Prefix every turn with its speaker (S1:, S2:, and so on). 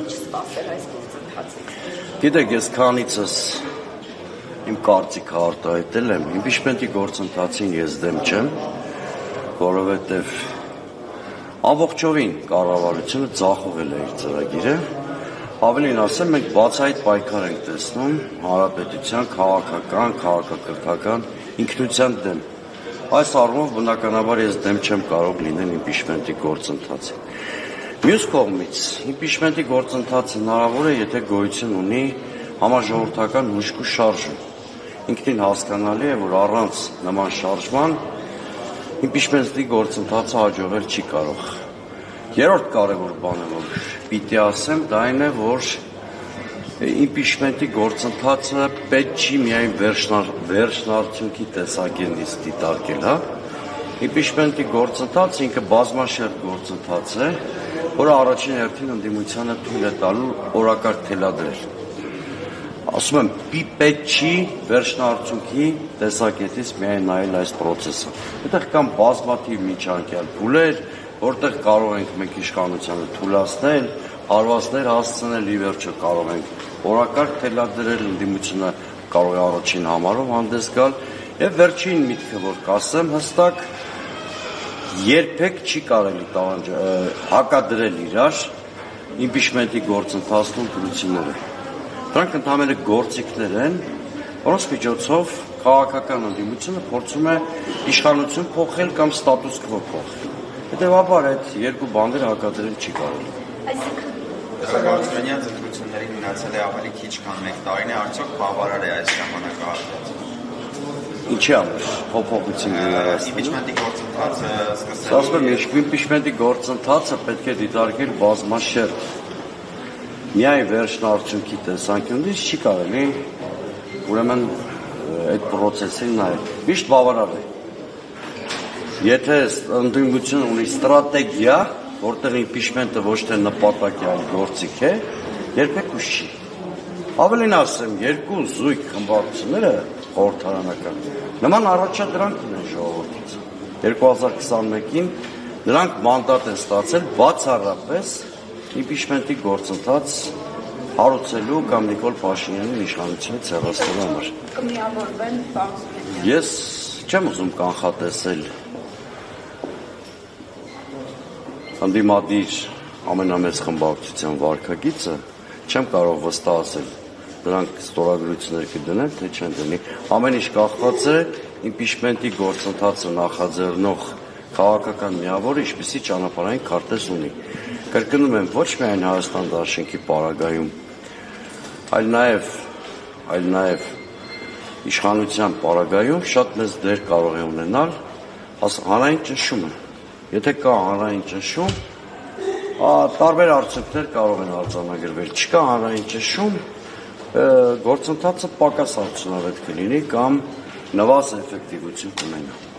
S1: ինչ սպասել այս գործընթացից։
S2: Գիտեք, ես քանիցս իմ կարծիքը արտահայտել եմ, իմպիչմենտի գործընթացին ես դեմ չեմ, որովհետև ամբողջովին կառավարությունը ձախողել է իր ծրագիրը, ավելին ասեմ, մենք բացահայտ պայքար ենք տեսնում հանրապետության քաղաքական, քաղաքակրթական ինքնության դեմ։ Այս առումով բնականաբար ես դեմ չեմ կարող լինել իմպիչմենտի գործընթացին։ Մյուս կողմից, իմպիչմենտի գործընթացը հնարավոր է, եթե գոյություն ունի համաժողովրդական հուժկու շարժում։ Ինքնին հասկանալի է, որ առանց նման շարժման իմպիչմենտի գործընթացը հաջողվել չի կարող։ Երրորդ կարևոր բանը, որ պիտի ասեմ, դա այն է, որ իմպիչմենտի գործընթացը պետք չի միայն վերջնարդյունքի տեսակետից դիտարկել, իմպիչմենտի գործընթացը ինքը բազմաշերտ գործընթաց է, որը առաջին հերթին ընդդիմությանը թույլ է տալու օրակարգ թելադրել։ Ասում եմ, պետք չի վերջնարդյունքի տեսակետից միայն նայել այս պրոցեսը։ Այդտեղ կան բազմաթիվ միջանկյալ փուլեր, որտեղ կարող ենք մենք իշխանությանը թույլատնել, հարվածներ հասցնել, ի վերջո կարող ենք օրակարգ թելադրել, ընդդիմությունը կարող է առաջին համարով հանդես գալ, եւ վերջին միտքը, որ կասեմ հստակ, երբեք չի կարելի հակադրել իրար իմպիչմենտի գործընթացն ու դրությունները։ Դրանք ընդհանրապես գործիքներ են, որոնց միջոցով քաղաքական ընդդիմությունը փորձում է իշխանություն փոխել կամ ստատուս քվո փոխել։ Հետևաբար այդ երկու բաները հակադրել չի կարելի։
S3: Ղարաբաղյան ընտրություններին մնացել է ավելի քիչ քան 1 տարին է, արդյոք բավարար է այս ժամանակահատվածը։
S2: Ինչի համար փոփոխություն ներառած։
S3: Իմպիչմենտի գործընթացը սկսել։
S2: Ասում եմ, իմպիչմենտի գործընթացը պետք է դիտարկել բազմաշերտ։ Միայն վերջնարդյունքի տեսանկյունից չի կարելի ուրեմն այդ process-ին նայել։ Միշտ բավարար է։ Եթե ընդդիմությունը ունի ստրատեգիա, որտեղ իմպիչմենտը ոչ թե նպատակ է, այլ գործիք է, երբեք ուշ չի։ Ավելին ասեմ, երկու զույգ խմբակցությունները խորհրդարանական նման առաջադրանք ունեն ժողովրդից։ 2021-ին նրանք մանդատ են ստացել բացառապես իմպիչմենտի գործընթաց հարուցելու կամ Նիկոլ Փաշինյանին իշխանությունից հեռացնելու համար։
S1: Կմիավորվեն բարձր։
S2: Ես չեմ ուզում կանխատեսել ընդդիմադիր ամենամեծ խմբակցության վարքագիծը, չեմ կարող վստահ ասել դրանք ստորագրություններ կդնեն, թե չեն դնի։ Ամեն ինչ կախված է իմպիչմենտի գործընթացը նախաձեռնող քաղաքական միավորը ինչպիսի ճանապարհային քարտեզ ունի։ Կրկնում եմ, ոչ միայն Հայաստան դաշինքի պարագայում, այլ նաև իշխանության պարագայում շատ մեծ դեր կարող է ունենալ հանրային ճնշումը։ Եթե կա հանրային ճնշում, տարբեր արդյունքներ կարող են արձանագրվել։ Չկա հանրային ճնշում, գործընթացը պակաս արդյունավետ կլինի կամ նվազ էֆեկտիվություն կունենա։